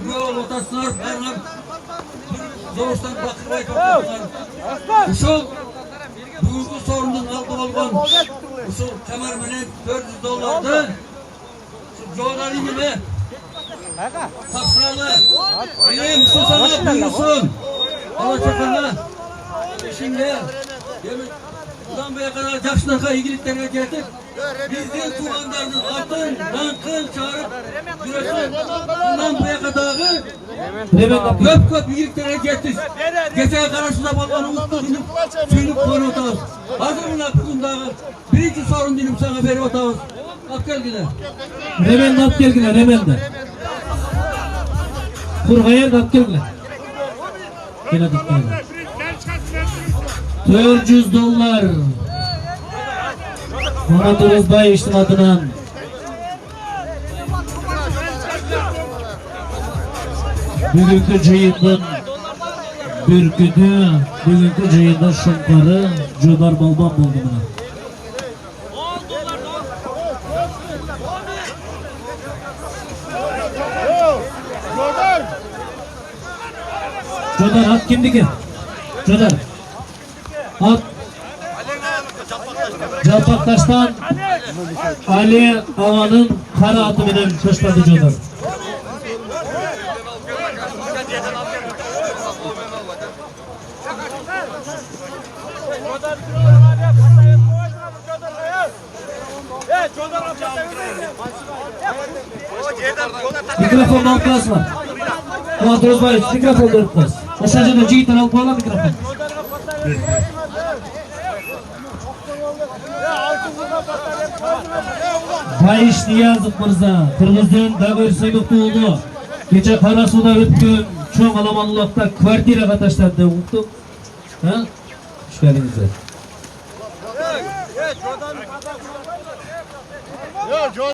yol otasınlar, barlar, doğuştan bakırmay toplasınlar. Uşul, bugünkü sorunun aldı olgan, uşul kemer menen $400'dı. Şu Joğrali gibi, tapsıralı, benim su sana buyursun. Alaçakan'a, şimdi, buradan buraya kadar Caksınak'a ilgiliklerine geldik. Bizden tuğanlarının altın, dankın çağırıp güreşin. Bundan buraya kadar köp ilgiliklere geldik. Geçen karşısında balkanı mutlu dinip, suyunu koyun otağız. Hazır mı lan bugün dağı? Birinci sorun dinim sana veri otağız. At gelgine. Remende at gelgine, remende. Kurgaya at gelgine. Gene at gelgine. $400. Murat Özbay işte adından. Bugünkü cıyındın bürküdü, bugünkü cıyındın şunkarı, Cudar Balban buldu buna. Cudar at kimdiki? Cudar. At. Calpaktaş'tan Ali Ağa'nın kara atı bilen taşladı Cudar. Mikrofon altı var. Murat Özbay mikrofon dörtmez. Aşağıda cihitten alıp bağla mikrofon. Bayış Niyazov Mırza, Kırgız'dan Dağır Saymak'ta oldu. Gece Karasu'da ötkün, çoğun alamanlıkta kvartira kataşlarında unuttuk. Hoş geldiniz.